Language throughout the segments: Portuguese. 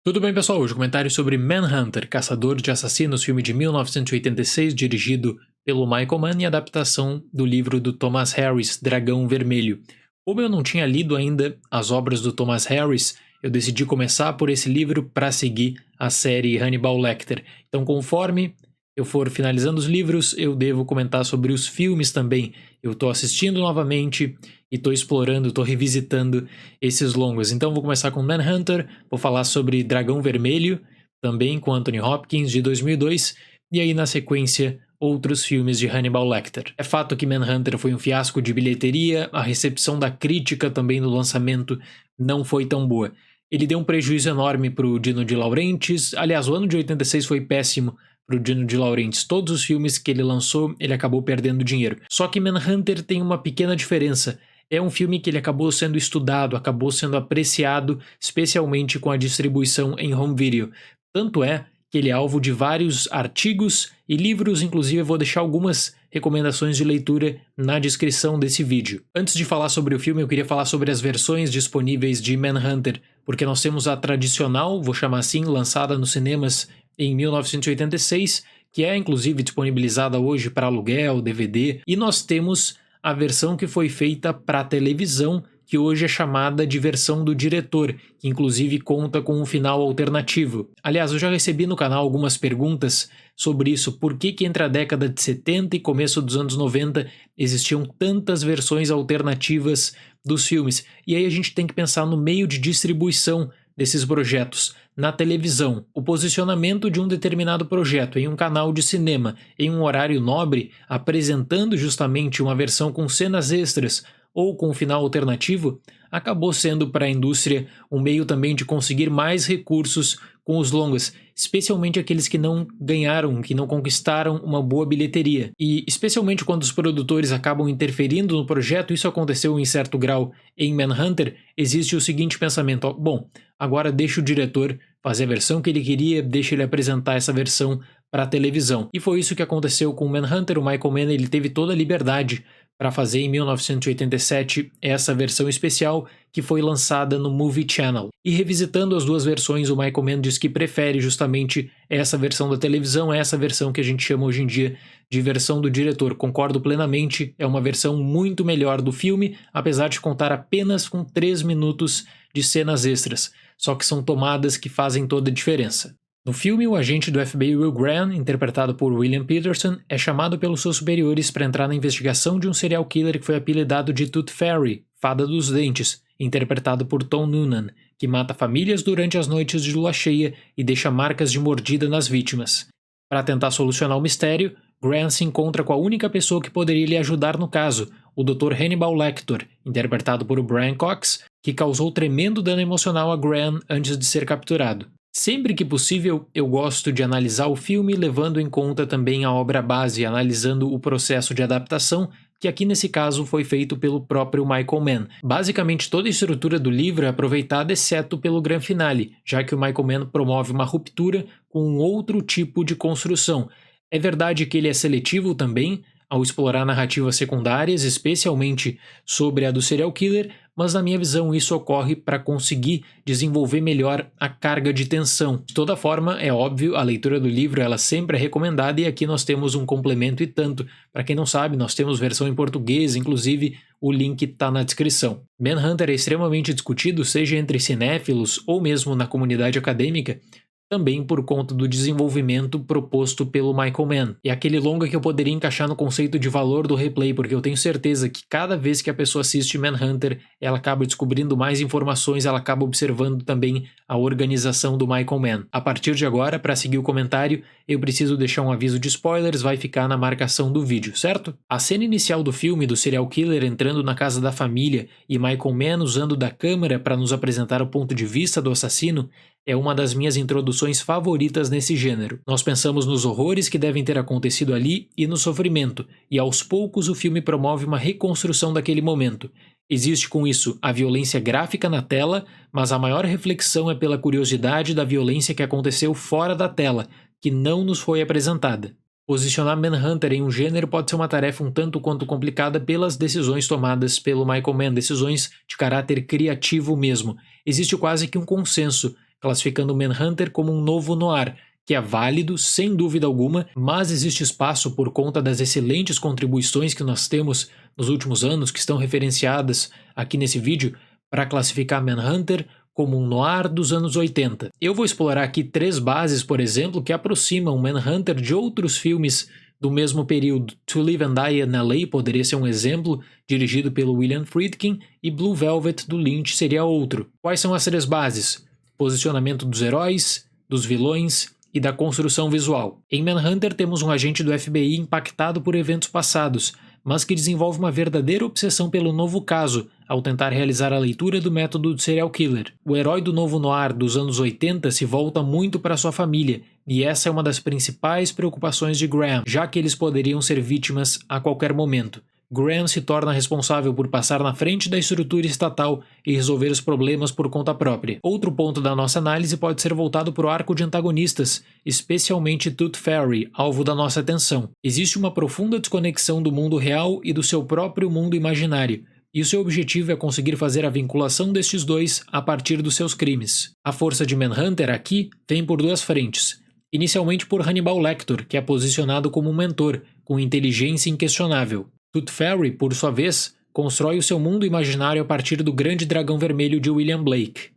Tudo bem, pessoal? Hoje comentário sobre Manhunter, Caçador de Assassinos, filme de 1986, dirigido pelo Michael Mann e adaptação do livro do Thomas Harris, Dragão Vermelho. Como eu não tinha lido ainda as obras do Thomas Harris, eu decidi começar por esse livro para seguir a série Hannibal Lecter. Então, conforme eu for finalizando os livros, eu devo comentar sobre os filmes também. Eu estou assistindo novamente e estou explorando, estou revisitando esses longos. Então vou começar com Manhunter, vou falar sobre Dragão Vermelho, também com Anthony Hopkins, de 2002, e aí na sequência outros filmes de Hannibal Lecter. É fato que Manhunter foi um fiasco de bilheteria, a recepção da crítica também no lançamento não foi tão boa. Ele deu um prejuízo enorme para o Dino de Laurentiis, aliás, o ano de 86 foi péssimo para o Dino de Laurentiis. Todos os filmes que ele lançou, ele acabou perdendo dinheiro. Só que Manhunter tem uma pequena diferença. É um filme que ele acabou sendo estudado, acabou sendo apreciado, especialmente com a distribuição em home video. Tanto é que ele é alvo de vários artigos e livros, inclusive eu vou deixar algumas recomendações de leitura na descrição desse vídeo. Antes de falar sobre o filme, eu queria falar sobre as versões disponíveis de Manhunter, porque nós temos a tradicional, vou chamar assim, lançada nos cinemas em 1986, que é inclusive disponibilizada hoje para aluguel, DVD, e nós temos a versão que foi feita para televisão, que hoje é chamada de versão do diretor, que inclusive conta com um final alternativo. Aliás, eu já recebi no canal algumas perguntas sobre isso, por que entre a década de 70 e começo dos anos 90 existiam tantas versões alternativas dos filmes. E aí a gente tem que pensar no meio de distribuição desses projetos. Na televisão, o posicionamento de um determinado projeto em um canal de cinema, em um horário nobre, apresentando justamente uma versão com cenas extras ou com um final alternativo, acabou sendo para a indústria um meio também de conseguir mais recursos com os longas, especialmente aqueles que não ganharam, que não conquistaram uma boa bilheteria. E especialmente quando os produtores acabam interferindo no projeto, isso aconteceu em certo grau em Manhunter, existe o seguinte pensamento: bom, agora deixa o diretor fazer a versão que ele queria, deixa ele apresentar essa versão para a televisão. E foi isso que aconteceu com Manhunter. O Michael Mann, ele teve toda a liberdade para fazer em 1987 essa versão especial que foi lançada no Movie Channel. E revisitando as duas versões, o Michael Mann diz que prefere justamente essa versão da televisão, essa versão que a gente chama hoje em dia de versão do diretor. Concordo plenamente, é uma versão muito melhor do filme, apesar de contar apenas com 3 minutos de cenas extras, só que são tomadas que fazem toda a diferença. No filme, o agente do FBI Will Graham, interpretado por William Peterson, é chamado pelos seus superiores para entrar na investigação de um serial killer que foi apelidado de Tooth Fairy, Fada dos Dentes, interpretado por Tom Noonan, que mata famílias durante as noites de lua cheia e deixa marcas de mordida nas vítimas. Para tentar solucionar o mistério, Graham se encontra com a única pessoa que poderia lhe ajudar no caso, o Dr. Hannibal Lecter, interpretado por Brian Cox, que causou tremendo dano emocional a Graham antes de ser capturado. Sempre que possível, eu gosto de analisar o filme levando em conta também a obra base, analisando o processo de adaptação, que aqui nesse caso foi feito pelo próprio Michael Mann. Basicamente toda a estrutura do livro é aproveitada exceto pelo grande finale, já que o Michael Mann promove uma ruptura com um outro tipo de construção. É verdade que ele é seletivo também, ao explorar narrativas secundárias, especialmente sobre a do serial killer, mas na minha visão isso ocorre para conseguir desenvolver melhor a carga de tensão. De toda forma, é óbvio, a leitura do livro ela sempre é recomendada e aqui nós temos um complemento e tanto. Para quem não sabe, nós temos versão em português, inclusive o link está na descrição. Manhunter é extremamente discutido, seja entre cinéfilos ou mesmo na comunidade acadêmica, também por conta do desenvolvimento proposto pelo Michael Mann. É aquele longa que eu poderia encaixar no conceito de valor do replay, porque eu tenho certeza que cada vez que a pessoa assiste Manhunter, ela acaba descobrindo mais informações, ela acaba observando também a organização do Michael Mann. A partir de agora, para seguir o comentário, eu preciso deixar um aviso de spoilers, vai ficar na marcação do vídeo, certo? A cena inicial do filme do serial killer entrando na casa da família e Michael Mann usando da câmera para nos apresentar o ponto de vista do assassino é uma das minhas introduções favoritas nesse gênero. Nós pensamos nos horrores que devem ter acontecido ali e no sofrimento, e aos poucos o filme promove uma reconstrução daquele momento. Existe com isso a violência gráfica na tela, mas a maior reflexão é pela curiosidade da violência que aconteceu fora da tela, que não nos foi apresentada. Posicionar Manhunter em um gênero pode ser uma tarefa um tanto quanto complicada pelas decisões tomadas pelo Michael Mann, decisões de caráter criativo mesmo. Existe quase que um consenso classificando Manhunter como um novo noir, que é válido, sem dúvida alguma, mas existe espaço por conta das excelentes contribuições que nós temos nos últimos anos, que estão referenciadas aqui nesse vídeo, para classificar Manhunter como um noir dos anos 80. Eu vou explorar aqui 3 bases, por exemplo, que aproximam Manhunter de outros filmes do mesmo período. To Live and Die in L.A. poderia ser um exemplo, dirigido pelo William Friedkin, e Blue Velvet do Lynch seria outro. Quais são as 3 bases? Posicionamento dos heróis, dos vilões e da construção visual. Em Manhunter temos um agente do FBI impactado por eventos passados, mas que desenvolve uma verdadeira obsessão pelo novo caso, ao tentar realizar a leitura do método do serial killer. O herói do novo noir dos anos 80 se volta muito para sua família, e essa é uma das principais preocupações de Graham, já que eles poderiam ser vítimas a qualquer momento. Graham se torna responsável por passar na frente da estrutura estatal e resolver os problemas por conta própria. Outro ponto da nossa análise pode ser voltado para o arco de antagonistas, especialmente Tooth Fairy, alvo da nossa atenção. Existe uma profunda desconexão do mundo real e do seu próprio mundo imaginário, e o seu objetivo é conseguir fazer a vinculação destes dois a partir dos seus crimes. A força de Manhunter aqui vem por 2 frentes. Inicialmente por Hannibal Lecter, que é posicionado como um mentor, com inteligência inquestionável. Tooth Fairy, por sua vez, constrói o seu mundo imaginário a partir do Grande Dragão Vermelho de William Blake.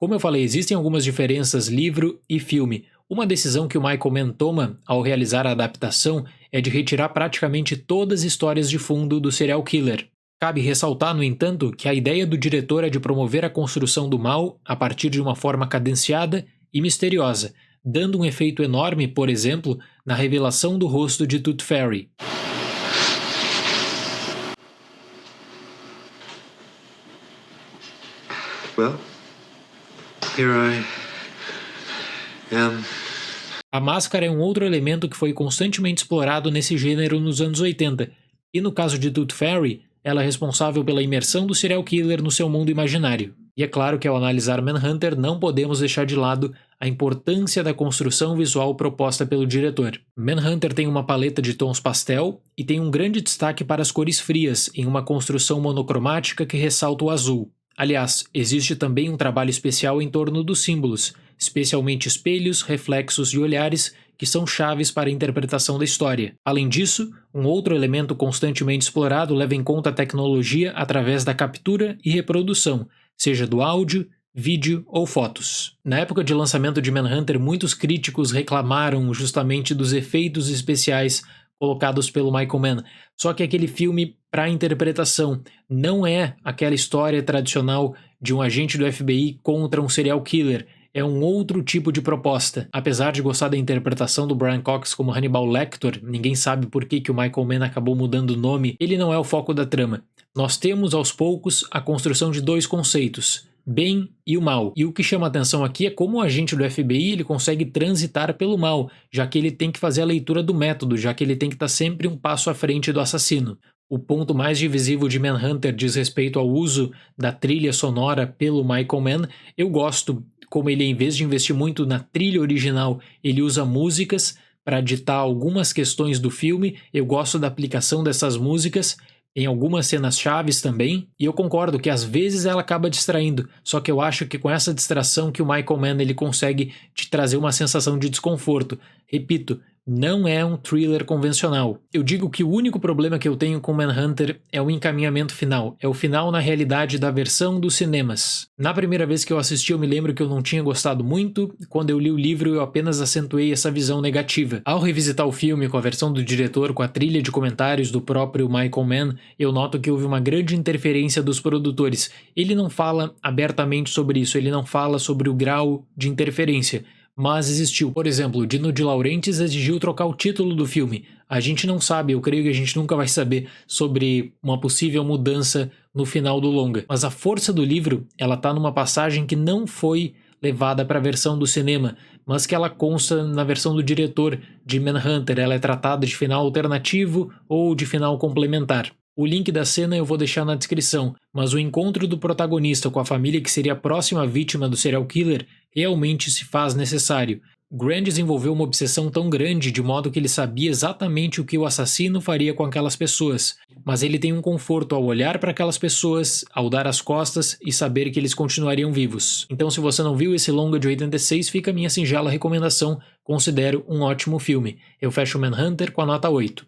Como eu falei, existem algumas diferenças livro e filme. Uma decisão que o Michael Mann toma ao realizar a adaptação é de retirar praticamente todas as histórias de fundo do serial killer. Cabe ressaltar, no entanto, que a ideia do diretor é de promover a construção do mal a partir de uma forma cadenciada e misteriosa, dando um efeito enorme, por exemplo, na revelação do rosto de Tooth Fairy. Well, here I am. A máscara é um outro elemento que foi constantemente explorado nesse gênero nos anos 80, e no caso de Tooth Fairy, ela é responsável pela imersão do serial killer no seu mundo imaginário. E é claro que ao analisar Manhunter não podemos deixar de lado a importância da construção visual proposta pelo diretor. Manhunter tem uma paleta de tons pastel e tem um grande destaque para as cores frias, em uma construção monocromática que ressalta o azul. Aliás, existe também um trabalho especial em torno dos símbolos, especialmente espelhos, reflexos e olhares, que são chaves para a interpretação da história. Além disso, um outro elemento constantemente explorado leva em conta a tecnologia através da captura e reprodução, seja do áudio, vídeo ou fotos. Na época de lançamento de Manhunter, muitos críticos reclamaram justamente dos efeitos especiais colocados pelo Michael Mann, só que aquele filme, para a interpretação, não é aquela história tradicional de um agente do FBI contra um serial killer, é um outro tipo de proposta. Apesar de gostar da interpretação do Brian Cox como Hannibal Lecter, ninguém sabe por que o Michael Mann acabou mudando o nome, ele não é o foco da trama. Nós temos aos poucos a construção de 2 conceitos, bem e o mal. E o que chama atenção aqui é como o agente do FBI ele consegue transitar pelo mal, já que ele tem que fazer a leitura do método, já que ele tem que estar sempre um passo à frente do assassino. O ponto mais divisivo de Manhunter diz respeito ao uso da trilha sonora pelo Michael Mann. Eu gosto como ele, em vez de investir muito na trilha original, ele usa músicas para ditar algumas questões do filme. Eu gosto da aplicação dessas músicas em algumas cenas chaves também, e eu concordo que às vezes ela acaba distraindo, só que eu acho que com essa distração que o Michael Mann ele consegue te trazer uma sensação de desconforto. Repito, não é um thriller convencional. Eu digo que o único problema que eu tenho com Manhunter é o encaminhamento final. É o final na realidade da versão dos cinemas. Na primeira vez que eu assisti eu me lembro que eu não tinha gostado muito. Quando eu li o livro eu apenas acentuei essa visão negativa. Ao revisitar o filme com a versão do diretor, com a trilha de comentários do próprio Michael Mann, eu noto que houve uma grande interferência dos produtores. Ele não fala abertamente sobre isso, ele não fala sobre o grau de interferência. Mas existiu. Por exemplo, Dino de Laurentiis exigiu trocar o título do filme. A gente não sabe, eu creio que a gente nunca vai saber sobre uma possível mudança no final do longa. Mas a força do livro, ela tá numa passagem que não foi levada para a versão do cinema, mas que ela consta na versão do diretor de Manhunter. Ela é tratada de final alternativo ou de final complementar. O link da cena eu vou deixar na descrição, mas o encontro do protagonista com a família que seria a próxima vítima do serial killer realmente se faz necessário. Grant desenvolveu uma obsessão tão grande de modo que ele sabia exatamente o que o assassino faria com aquelas pessoas, mas ele tem um conforto ao olhar para aquelas pessoas, ao dar as costas e saber que eles continuariam vivos. Então, se você não viu esse longa de 86, fica a minha singela recomendação, considero um ótimo filme. Eu fecho Manhunter com a nota 8.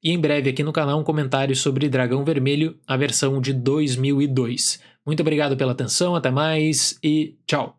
E em breve aqui no canal um comentário sobre Dragão Vermelho, a versão de 2002. Muito obrigado pela atenção, até mais e tchau!